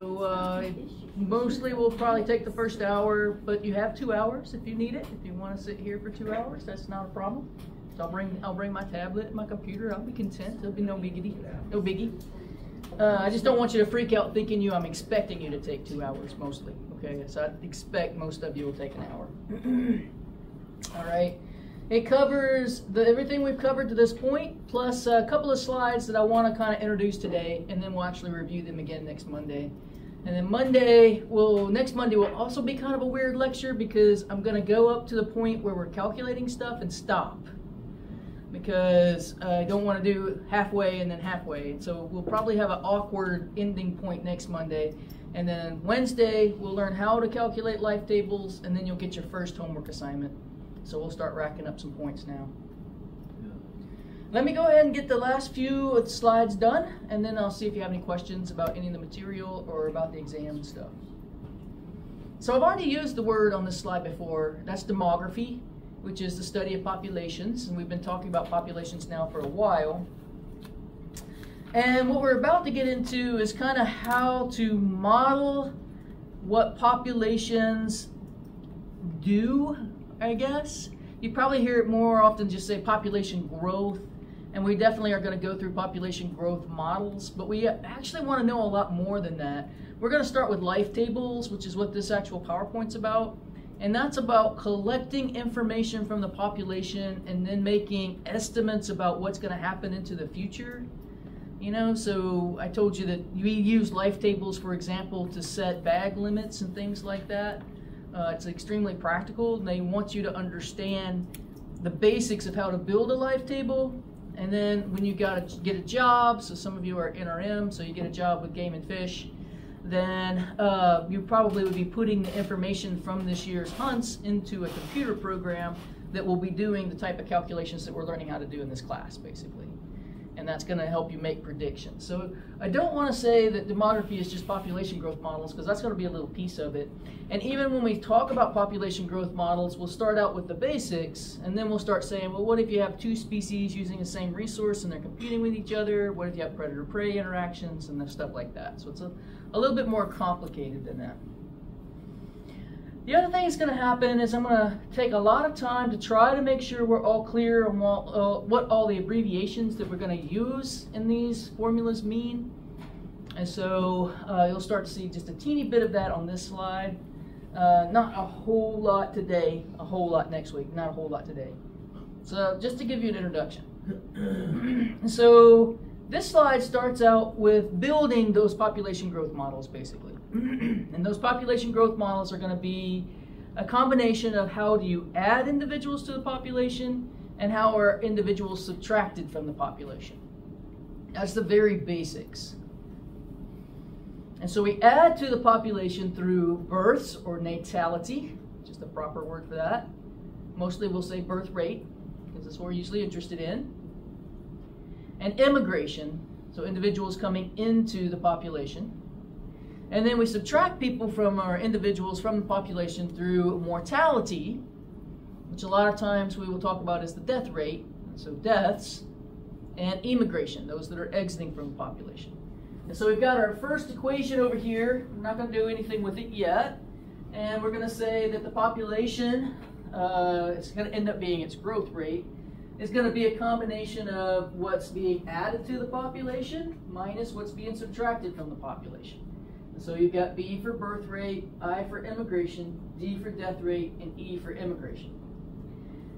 So mostly we'll probably take the first hour, but you have 2 hours if you need it. If you want to sit here for 2 hours, that's not a problem. So I'll bring my tablet, my computer. I'll be content. There'll be no biggie. I just don't want you to freak out thinking I'm expecting you to take 2 hours mostly. Okay, so I expect most of you will take an hour. All right. It covers everything we've covered to this point, plus a couple of slides that I want to kind of introduce today, and then we'll actually review them again next Monday. And then next Monday will also be kind of a weird lecture because I'm going to go up to the point where we're calculating stuff and stop. Because I don't want to do halfway and then halfway. So we'll probably have an awkward ending point next Monday. And then Wednesday, we'll learn how to calculate life tables, and then you'll get your first homework assignment. So we'll start racking up some points now. Let me go ahead and get the last few of the slides done, and then I'll see if you have any questions about any of the material or about the exam stuff. So I've already used the word on this slide before. That's demography, which is the study of populations, and we've been talking about populations now for a while. And what we're about to get into is kind of how to model what populations do, I guess. You probably hear it more often just say population growth, and we definitely are going to go through population growth models, but we actually want to know a lot more than that. We're going to start with life tables, which is what this actual PowerPoint's about. And that's about collecting information from the population and then making estimates about what's going to happen into the future. You know, so I told you that we use life tables, for example, to set bag limits and things like that. It's extremely practical. They want you to understand the basics of how to build a life table. And then when you get a job, so some of you are NRM, so you get a job with Game and Fish, then you probably would be putting the information from this year's hunts into a computer program that will be doing the type of calculations that we're learning how to do in this class, basically. And that's going to help you make predictions. So I don't want to say that demography is just population growth models, because that's going to be a little piece of it. And even when we talk about population growth models, we'll start out with the basics, and then we'll start saying, well, what if you have two species using the same resource and they're competing with each other? What if you have predator-prey interactions and stuff like that? So it's a little bit more complicated than that. The other thing that's going to happen is I'm going to take a lot of time to try to make sure we're all clear on what all the abbreviations that we're going to use in these formulas mean. And so you'll start to see just a teeny bit of that on this slide. Not a whole lot today, a whole lot next week, not a whole lot today. So just to give you an introduction. So this slide starts out with building those population growth models, basically. And those population growth models are going to be a combination of how do you add individuals to the population and how are individuals subtracted from the population. That's the very basics. And so we add to the population through births or natality, which is the proper word for that. Mostly we'll say birth rate, because that's what we're usually interested in. And immigration, so individuals coming into the population. And then we subtract people from our individuals from the population through mortality, which a lot of times we will talk about as the death rate, so deaths, and immigration, those that are exiting from the population. And so we've got our first equation over here. We're not going to do anything with it yet. And we're going to say that the population, it's going to end up being its growth rate, is going to be a combination of what's being added to the population minus what's being subtracted from the population. So you've got B for birth rate, I for immigration, D for death rate, and E for immigration.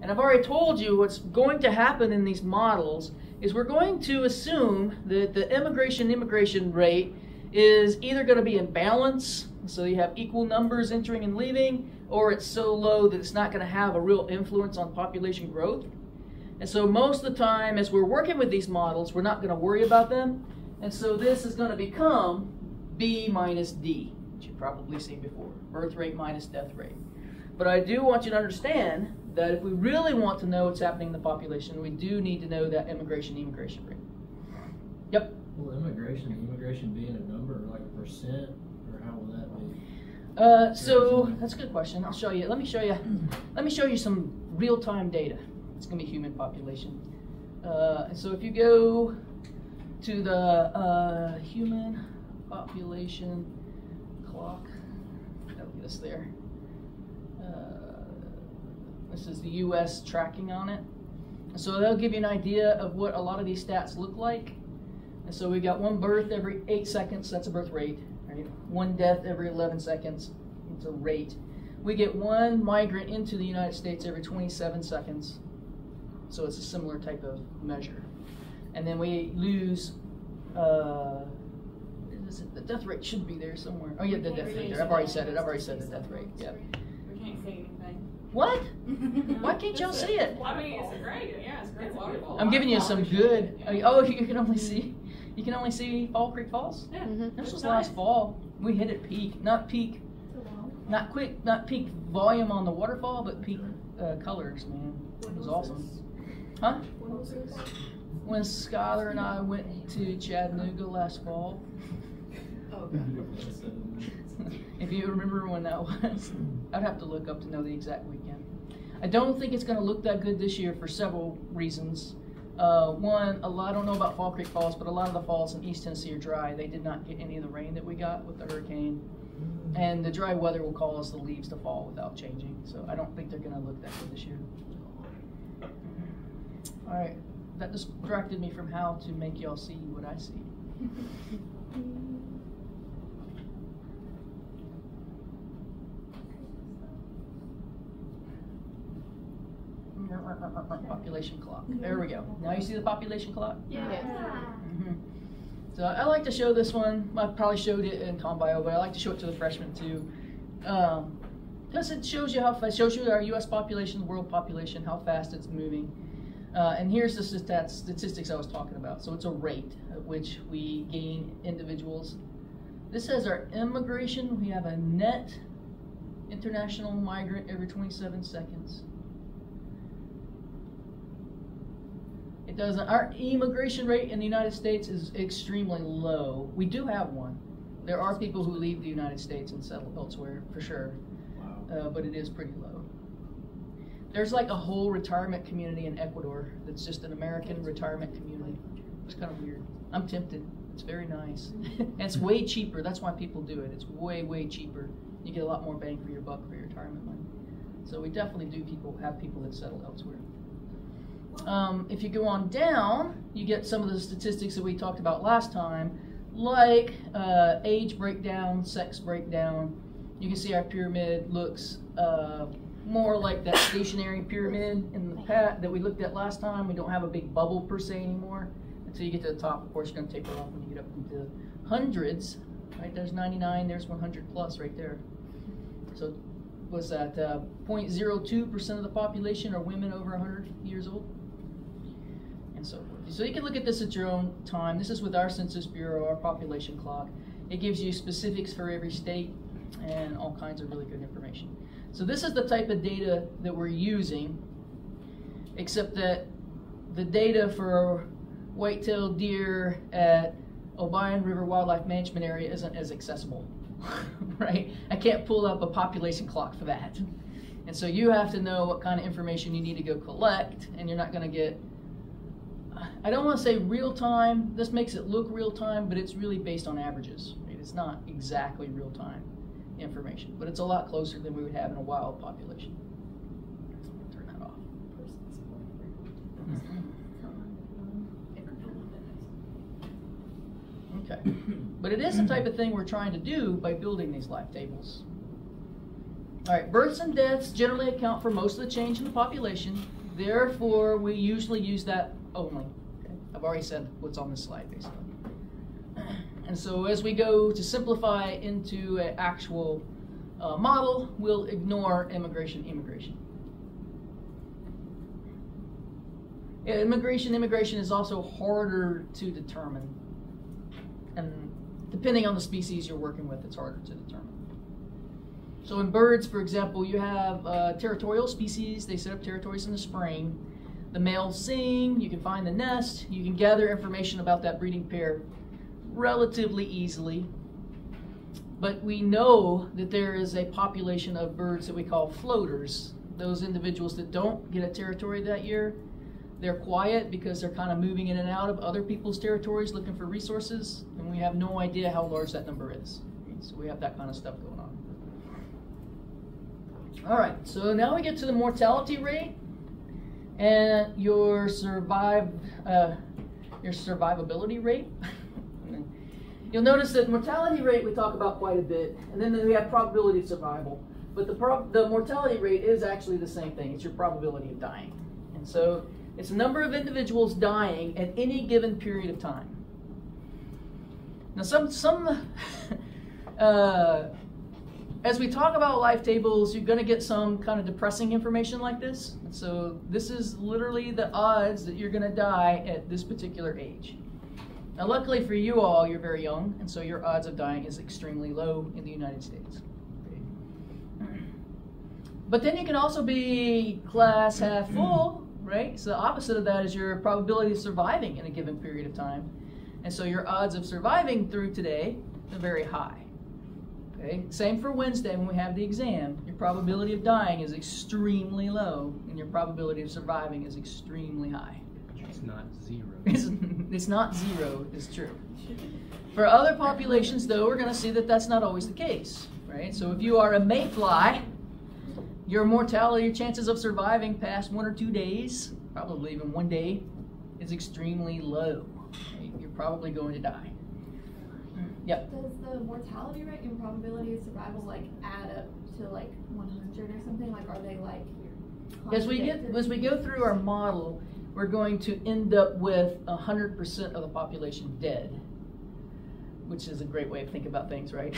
And I've already told you what's going to happen in these models is we're going to assume that the immigration rate is either going to be in balance, so you have equal numbers entering and leaving, or it's so low that it's not going to have a real influence on population growth. And so most of the time as we're working with these models, we're not going to worry about them. And so this is going to become B minus D, which you've probably seen before, birth rate minus death rate. But I do want you to understand that if we really want to know what's happening in the population, we do need to know that immigration rate. Yep? Will immigration being a number, like a percent, or how will that be? So that's a good question. I'll show you. Let me show you some real-time data. It's going to be human population. And so if you go to the human population clock. That'll get us there. This is the U.S. tracking on it. So that'll give you an idea of what a lot of these stats look like. And so we've got one birth every 8 seconds, that's a birth rate. Right? One death every 11 seconds, it's a rate. We get one migrant into the United States every 27 seconds. So it's a similar type of measure. And then we lose, the death rate should be there somewhere. Oh yeah, the death rate there. I've already said it. I've already said the death rate. Yeah. We can't say anything. What? Why can't y'all see it? I mean, it's great. Yeah, it's a great waterfall. I'm giving you some good. Oh, you can only see Fall Creek Falls. Yeah. This was last fall. We hit it peak, not peak volume on the waterfall, but peak colors. Man, it was awesome. Huh? When was this? When Skylar and I went to Chattanooga last fall. Oh, If you remember when that was, I'd have to look up to know the exact weekend. I don't think it's going to look that good this year for several reasons. One, I don't know about Fall Creek Falls, but a lot of the falls in East Tennessee are dry. They did not get any of the rain that we got with the hurricane. And the dry weather will cause the leaves to fall without changing. So I don't think they're going to look that good this year. All right, that distracted me from how to make y'all see what I see. Population clock. There we go. Now you see the population clock? Yeah. Mm-hmm. So I like to show this one. I probably showed it in ComBio, but I like to show it to the freshmen too. Because it shows you how fast, shows you our U.S. population, the world population, how fast it's moving. And here's the statistics I was talking about. So it's a rate at which we gain individuals. This says our immigration. We have a net international migrant every 27 seconds. It doesn't. Our immigration rate in the United States is extremely low. We do have one. There are people who leave the United States and settle elsewhere, for sure. Wow. But it is pretty low. There's like a whole retirement community in Ecuador that's just an American retirement community. It's kind of weird. I'm tempted. It's very nice. And it's way cheaper. That's why people do it. It's way, way cheaper. You get a lot more bang for your buck for your retirement money. So we definitely do have people that settle elsewhere. If you go on down, you get some of the statistics that we talked about last time, like age breakdown, sex breakdown. You can see our pyramid looks more like that stationary pyramid in the that we looked at last time. We don't have a big bubble per se anymore. Until you get to the top, of course, you're going to taper off when you get up into hundreds. Right, there's 99, there's 100 plus right there. So was that 0.02% of the population are women over 100 years old? And so forth. So you can look at this at your own time. This is with our Census Bureau, our population clock. It gives you specifics for every state and all kinds of really good information. So this is the type of data that we're using, except that the data for white-tailed deer at Obion River Wildlife Management Area isn't as accessible, right? I can't pull up a population clock for that. And so you have to know what kind of information you need to go collect, and you're not going to get, I don't want to say real time. This makes it look real time, but it's really based on averages. Right? It's not exactly real time information, but it's a lot closer than we would have in a wild population. Turn that off. Okay, but it is the type of thing we're trying to do by building these life tables. All right, births and deaths generally account for most of the change in the population. Therefore, we usually use that only. Okay? I've already said what's on this slide, basically. And so as we go to simplify into an actual model, we'll ignore immigration. Immigration is also harder to determine. And depending on the species you're working with, it's harder to determine. So in birds, for example, you have territorial species. They set up territories in the spring. The males sing, you can find the nest, you can gather information about that breeding pair relatively easily. But we know that there is a population of birds that we call floaters. Those individuals that don't get a territory that year, they're quiet because they're kind of moving in and out of other people's territories looking for resources, and we have no idea how large that number is. So we have that kind of stuff going on. All right, so now we get to the mortality rate and your survivability rate. You'll notice that mortality rate we talk about quite a bit, and then we have probability of survival. But the mortality rate is actually the same thing. It's your probability of dying. And so it's the number of individuals dying at any given period of time. Now as we talk about life tables, you're going to get some kind of depressing information like this. And so this is literally the odds that you're going to die at this particular age. Now luckily for you all, you're very young, and so your odds of dying is extremely low in the United States. But then you can also be glass half full, right? So the opposite of that is your probability of surviving in a given period of time. And so your odds of surviving through today are very high. Okay? Same for Wednesday when we have the exam. Your probability of dying is extremely low, and your probability of surviving is extremely high. It's not zero. It's not zero, it's true. For other populations, though, we're going to see that that's not always the case, right? So if you are a mayfly, your mortality, your chances of surviving past 1 or 2 days, probably even 1 day, is extremely low. Right? You're probably going to die. Yep. Does the mortality rate and probability of survival like add up to like 100 or something? Like, are they like? As we go through our model, we're going to end up with 100% of the population dead, which is a great way of thinking about things, right?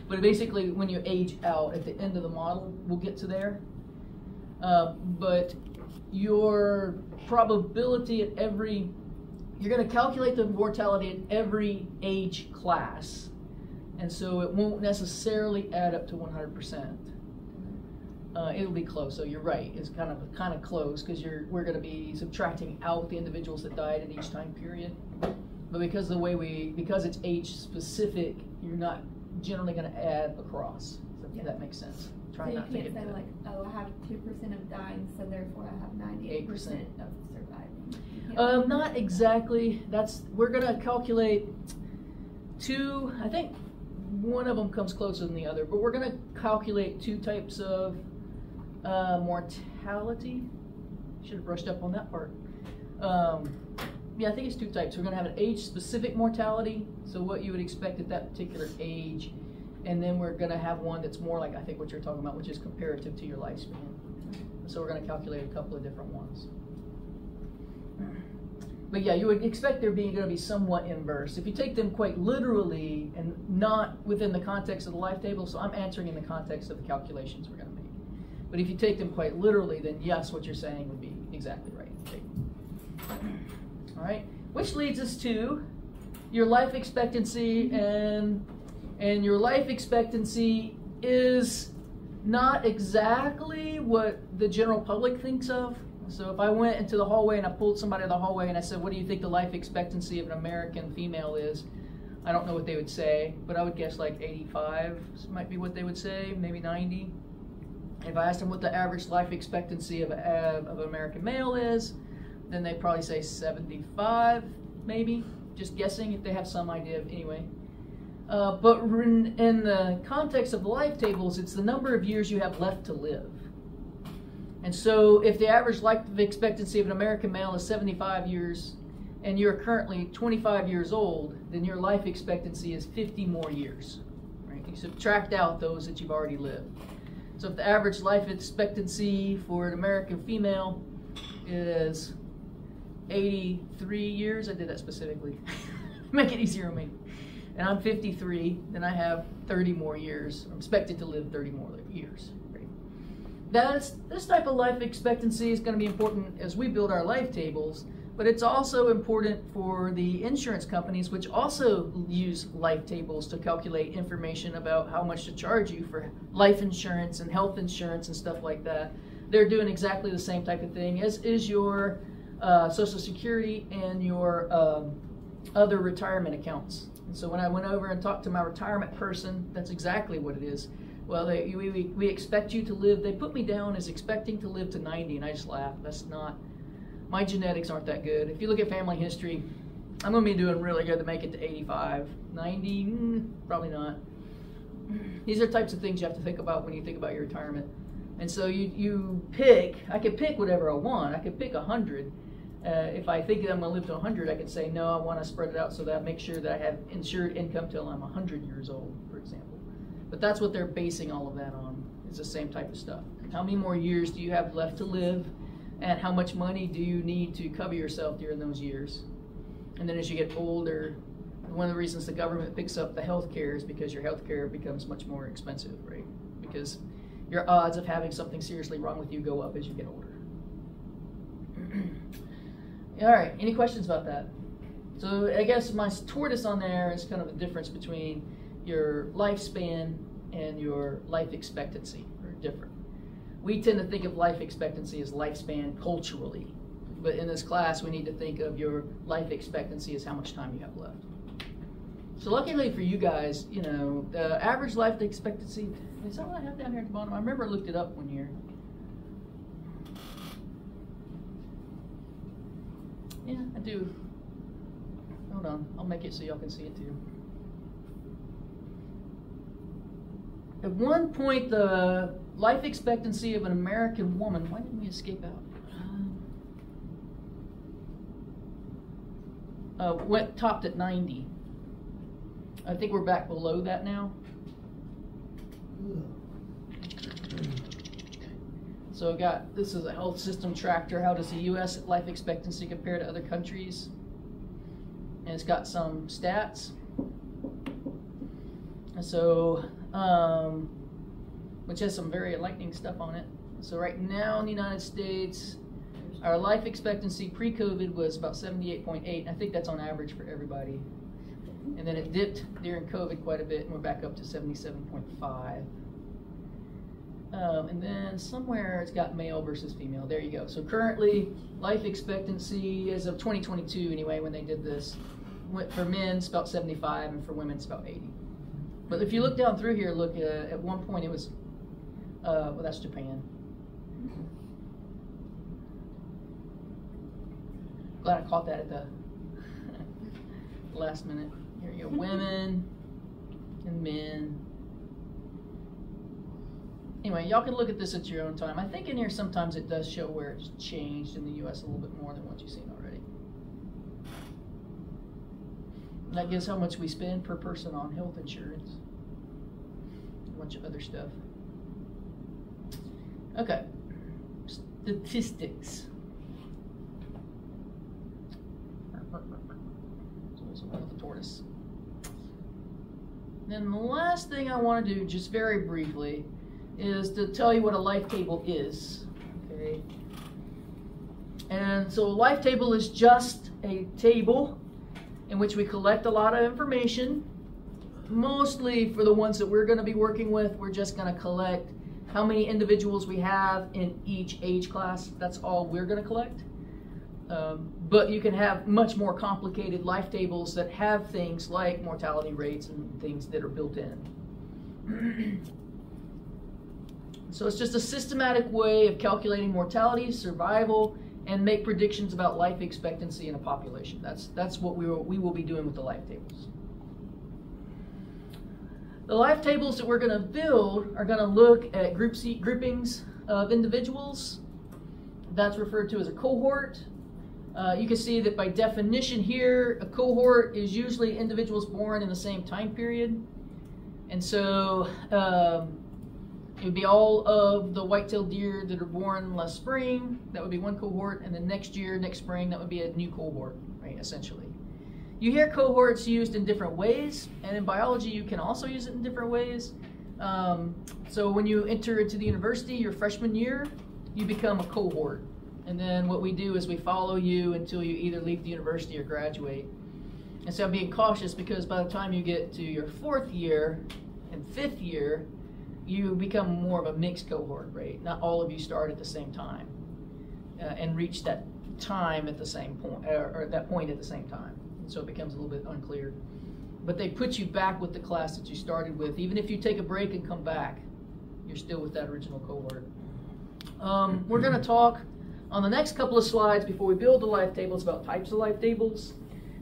But basically, when you age out at the end of the model, we'll get to there. But your probability at you're going to calculate the mortality at every age class, and so it won't necessarily add up to 100%. It'll be close, so you're right. It's kind of close because we're going to be subtracting out the individuals that died at each time period. But because it's age specific, you're not generally going to add across. So if that makes sense. Try so not to you get can't say like, oh, I have 2% of dying, so therefore I have 98% of surviving. Not exactly. We're going to calculate two. I think one of them comes closer than the other, but we're going to calculate two types of mortality. Should have brushed up on that part. Yeah, I think it's two types. We're going to have an age-specific mortality, so what you would expect at that particular age, and then we're going to have one that's more like I think what you're talking about, which is comparative to your lifespan. So we're going to calculate a couple of different ones. But yeah, you would expect they're going to be somewhat inverse. If you take them quite literally and not within the context of the life table, so I'm answering in the context of the calculations we're going to make. But if you take them quite literally, then yes, what you're saying would be exactly right. Okay. All right, which leads us to your life expectancy, and your life expectancy is not exactly what the general public thinks of. So if I went into the hallway and I pulled somebody in the hallway and I said, what do you think the life expectancy of an American female is? I don't know what they would say, but I would guess like 85 might be what they would say, maybe 90. If I asked them what the average life expectancy of an American male is, then they'd probably say 75, maybe, just guessing if they have some idea of anyway. But in the context of the life tables, it's the number of years you have left to live. And so if the average life expectancy of an American male is 75 years and you're currently 25 years old, then your life expectancy is 50 more years. Right? You subtract out those that you've already lived. So if the average life expectancy for an American female is 83 years, I did that specifically, make it easier on me, and I'm 53, then I have 30 more years. I'm expected to live 30 more years. This type of life expectancy is going to be important as we build our life tables, but it's also important for the insurance companies, which also use life tables to calculate information about how much to charge you for life insurance and health insurance and stuff like that. They're doing exactly the same type of thing as is your Social Security and your other retirement accounts. And so when I went over and talked to my retirement person, that's exactly what it is. Well, we expect you to live, they put me down as expecting to live to 90, and I just laughed. That's not, my genetics aren't that good. If you look at family history, I'm going to be doing really good to make it to 85. 90, probably not. These are types of things you have to think about when you think about your retirement. And so you pick, I could pick whatever I want. I could pick 100. If I think that I'm going to live to 100, I could say, no, I want to spread it out so that I make sure that I have insured income till I'm 100 years old, for example. But that's what they're basing all of that on. It's the same type of stuff. How many more years do you have left to live? And how much money do you need to cover yourself during those years? And then as you get older, one of the reasons the government picks up the health care is because your health care becomes much more expensive, right? Because your odds of having something seriously wrong with you go up as you get older. All right, any questions about that? So I guess my tortoise on there is kind of the difference between your lifespan and your life expectancy are different. We tend to think of life expectancy as lifespan culturally, but in this class we need to think of your life expectancy as how much time you have left. So luckily for you guys, you know, the average life expectancy, is that what I have down here at the bottom? I remember I looked it up one year. Yeah, I do. Hold on, I'll make it so y'all can see it too. At one point, the life expectancy of an American woman, why didn't we escape out? Topped at 90. I think we're back below that now. So I got, this is a health system tractor. How does the U.S. life expectancy compare to other countries? And it's got some stats. And so, which has some very enlightening stuff on it. So right now in the United States, our life expectancy pre-COVID was about 78.8. I think that's on average for everybody. And then it dipped during COVID quite a bit, and we're back up to 77.5. And then somewhere it's got male versus female. There you go. So currently, life expectancy as of 2022, anyway, when they did this, for men it's about 75, and for women it's about 80. But if you look down through here, look, at one point it was, well, that's Japan. Glad I caught that at the last minute. Here you go, women and men. Anyway, y'all can look at this at your own time. I think in here sometimes it does show where it's changed in the U.S. a little bit more than what you've seen already. And that gives how much we spend per person on health insurance. A bunch of other stuff. Okay, statistics. So one with the tortoise. Then the last thing I want to do, just very briefly, is to tell you what a life table is. Okay. And so a life table is just a table in which we collect a lot of information. Mostly for the ones that we're going to be working with, we're just going to collect how many individuals we have in each age class. That's all we're going to collect. But you can have much more complicated life tables that have things like mortality rates and things that are built in. So it's just a systematic way of calculating mortality, survival, and make predictions about life expectancy in a population. That's what we will be doing with the life tables. The life tables that we're going to build are going to look at groupings of individuals. That's referred to as a cohort. You can see that by definition here, a cohort is usually individuals born in the same time period. And so it would be all of the white-tailed deer that are born last spring. That would be one cohort. And then next year, next spring, that would be a new cohort, right, essentially. You hear cohorts used in different ways, and in biology you can also use it in different ways. So when you enter into the university your freshman year, you become a cohort. And then what we do is we follow you until you either leave the university or graduate. And so I'm being cautious because by the time you get to your fourth year and fifth year, you become more of a mixed cohort, right? Not all of you start at the same time and reach that time at the same point, or that point at the same time. And so it becomes a little bit unclear. But they put you back with the class that you started with. Even if you take a break and come back, you're still with that original cohort. We're going to talk on the next couple of slides before we build the life tables about types of life tables.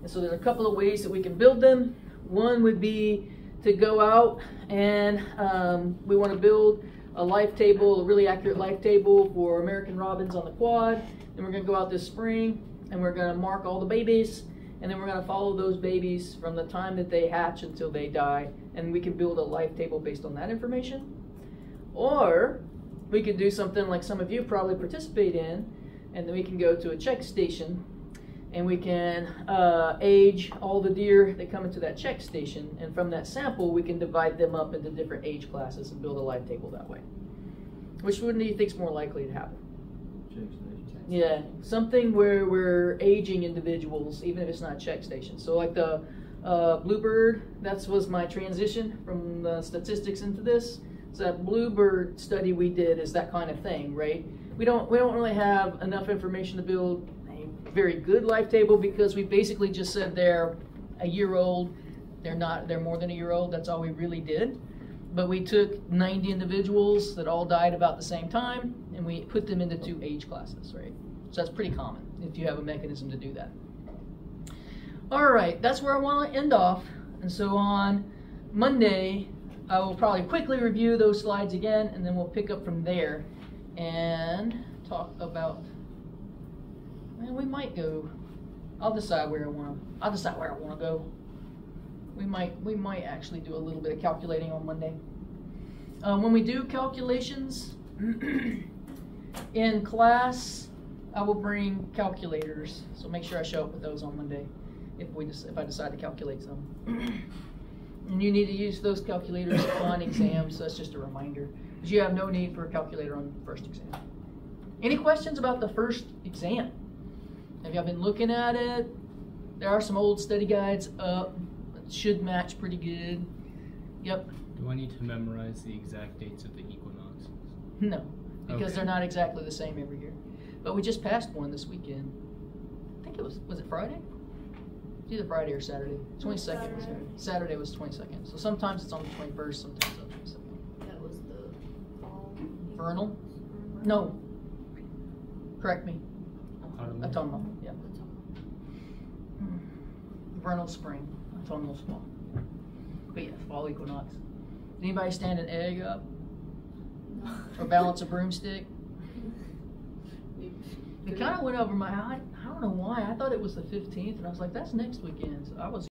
And so there's a couple of ways that we can build them. One would be to go out and we want to build a life table, a really accurate life table for American robins on the quad. And we're going to go out this spring and we're going to mark all the babies, and then we're going to follow those babies from the time that they hatch until they die, and we can build a life table based on that information. Or we could do something like some of you probably participate in, and then we can go to a check station and we can age all the deer that come into that check station, and from that sample we can divide them up into different age classes and build a life table that way. Which one do you think is more likely to happen? Check station. Yeah, something where we're aging individuals, even if it's not a check station. So like the bluebird, that was my transition from the statistics into this. So that bluebird study we did is that kind of thing, right? We don't really have enough information to build a very good life table, because we basically just said they're a year old. They're more than a year old. That's all we really did. But we took 90 individuals that all died about the same time, and we put them into 2 age classes, right? So that's pretty common if you have a mechanism to do that. All right, that's where I want to end off. And so on Monday, I will probably quickly review those slides again, and then we'll pick up from there and talk about, well, we might go, I'll decide where I want to go. We might actually do a little bit of calculating on Monday. When we do calculations in class, I will bring calculators. So make sure I show up with those on Monday if I decide to calculate some. And you need to use those calculators on exams, so that's just a reminder. Because you have no need for a calculator on the first exam. Any questions about the first exam? Have y'all been looking at it? There are some old study guides up. Should match pretty good. Yep. Do I need to memorize the exact dates of the equinoxes? No, because Okay. they're not exactly the same every year. But we just passed one this weekend. I think it was it Friday? It's either Friday or Saturday. 22nd was Saturday. Saturday was 22nd. So sometimes it's on the 21st, sometimes on the 22nd. That was the fall. Vernal? No. Correct me. Autumn. Autumnal, yeah. Vernal spring, autumnal fall. But yeah, fall equinox. Anybody stand an egg up? Or balance a broomstick? It kind of went over my head. I don't know why. I thought it was the 15th, and I was like, that's next weekend. So I was